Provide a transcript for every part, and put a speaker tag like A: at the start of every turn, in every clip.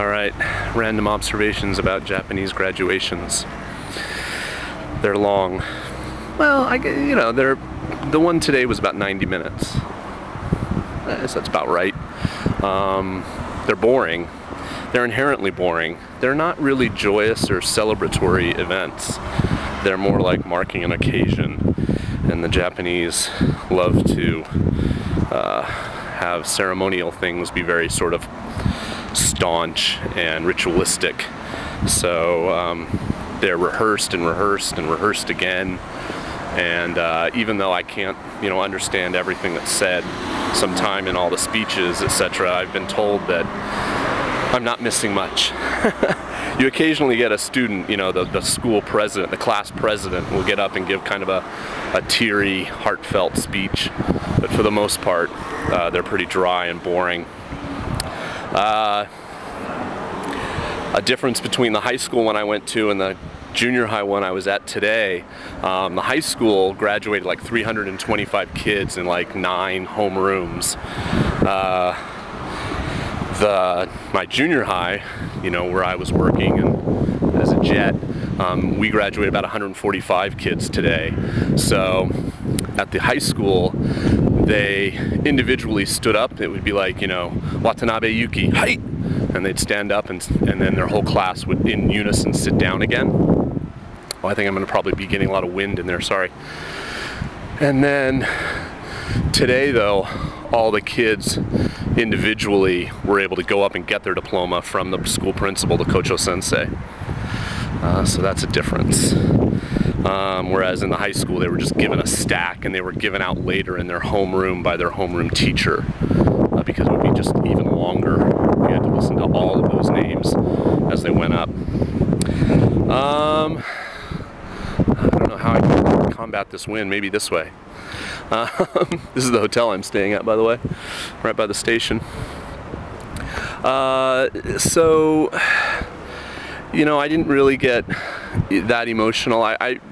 A: Alright, random observations about Japanese graduations. They're long. Well, the one today was about 90 minutes. I guess that's about right. They're boring. They're inherently boring. They're not really joyous or celebratory events. They're more like marking an occasion. And the Japanese love to have ceremonial things be very sort of staunch and ritualistic. So they're rehearsed and rehearsed and rehearsed again. And even though I can't, understand everything that's said sometime in all the speeches, etc., I've been told that I'm not missing much. You occasionally get a student, the school president, the class president will get up and give kind of a teary, heartfelt speech. But for the most part, they're pretty dry and boring. A difference between the high school one I went to and the junior high one I was at today, the high school graduated like 325 kids in like 9 homerooms. My junior high, where I was working and as a jet, we graduated about 145 kids today. So at the high school, they individually stood up. It would be like, Watanabe Yuki, hi! And they'd stand up and then their whole class would in unison sit down again. Well, I think I'm going to probably be getting a lot of wind in there, sorry. And then today though, all the kids individually were able to go up and get their diploma from the school principal, the Kocho sensei. So that's a difference. Whereas in the high school they were just given a stack and they were given out later in their homeroom by their homeroom teacher, because it would be just even longer. We had to listen to all of those names as they went up. I don't know how I can combat this wind, maybe this way. This is the hotel I'm staying at, by the way, right by the station. So, I didn't really get that emotional.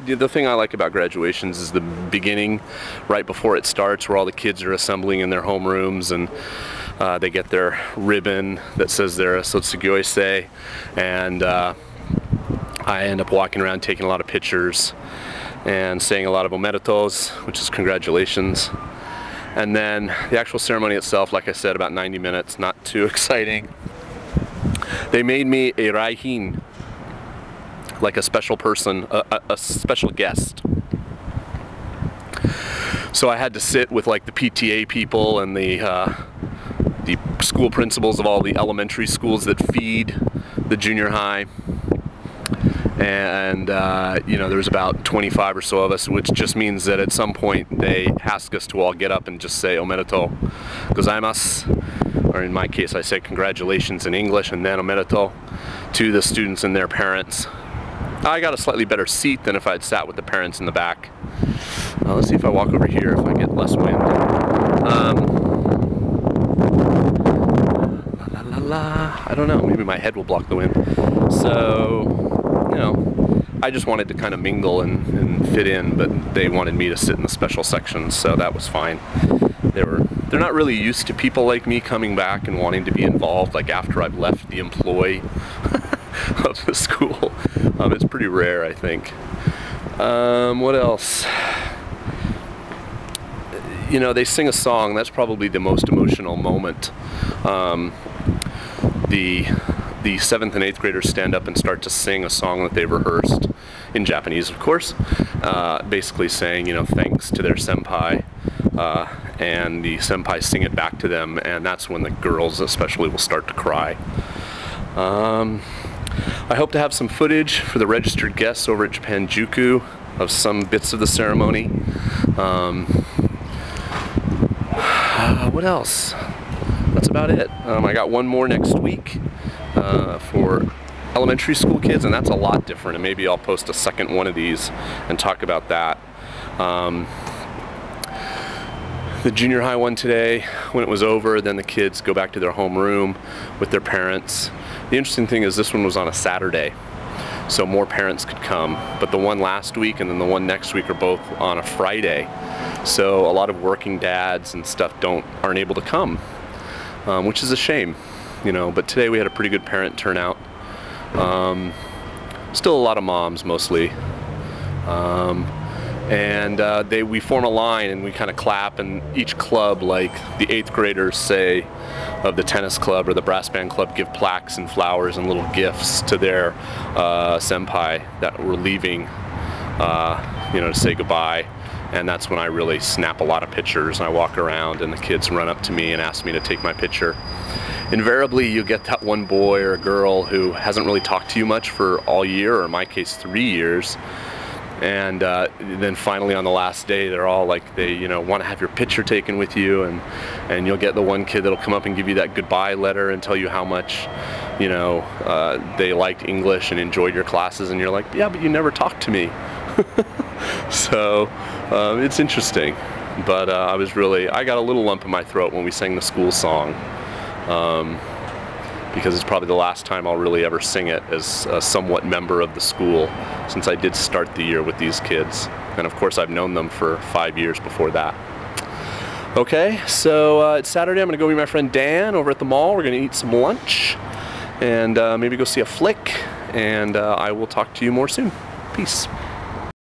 A: The thing I like about graduations is the beginning, right before it starts, where all the kids are assembling in their homerooms and they get their ribbon that says they're a sotsugyou, and I end up walking around taking a lot of pictures and saying a lot of omedetos, which is congratulations. And then the actual ceremony itself, like I said, about 90 minutes, not too exciting. They made me a raihin, like a special person, a special guest. So I had to sit with like the PTA people and the school principals of all the elementary schools that feed the junior high. And there's about 25 or so of us, which just means that at some point they ask us to all get up and just say omedetou gozaimasu, or in my case I say congratulations in English and then omedetou to the students and their parents. I got a slightly better seat than if I'd sat with the parents in the back. Let's see if I walk over here if I get less wind. I don't know, maybe my head will block the wind. So, I just wanted to kind of mingle and fit in, but they wanted me to sit in the special sections, so that was fine. They're not really used to people like me coming back and wanting to be involved, like after I've left the employ of the school. It's pretty rare, I think. What else? They sing a song. That's probably the most emotional moment. The 7th and 8th graders stand up and start to sing a song that they rehearsed, in Japanese of course, basically saying, thanks to their senpai, and the senpai sing it back to them, and that's when the girls especially will start to cry. I hope to have some footage for the registered guests over at Japanjuku of some bits of the ceremony. What else? That's about it. I got one more next week for elementary school kids, and that's a lot different, and maybe I'll post a second one of these and talk about that. The junior high one today, when it was over, then the kids go back to their homeroom with their parents. The interesting thing is this one was on a Saturday, so more parents could come, but the one last week and then the one next week are both on a Friday, so a lot of working dads and stuff aren't able to come, which is a shame. you know, but today we had a pretty good parent turnout. Still a lot of moms mostly. We form a line and we kind of clap, and each club, like the 8th graders say of the tennis club or the brass band club, give plaques and flowers and little gifts to their senpai that were leaving, you know, to say goodbye. And that's when I really snap a lot of pictures, and I walk around and the kids run up to me and ask me to take my picture. Invariably you get that one boy or a girl who hasn't really talked to you much for all year, or in my case 3 years. And then finally on the last day, they're all like, they, you know, want to have your picture taken with you, and you'll get the one kid that'll come up and give you that goodbye letter and tell you how much, you know, they liked English and enjoyed your classes, and you're like, yeah, but you never talked to me. So it's interesting, but I got a little lump in my throat when we sang the school song, because it's probably the last time I'll really ever sing it as a somewhat member of the school, since I did start the year with these kids. And of course I've known them for 5 years before that. Okay, so it's Saturday. I'm gonna go meet my friend Dan over at the mall. We're gonna eat some lunch and maybe go see a flick, and I will talk to you more soon. Peace.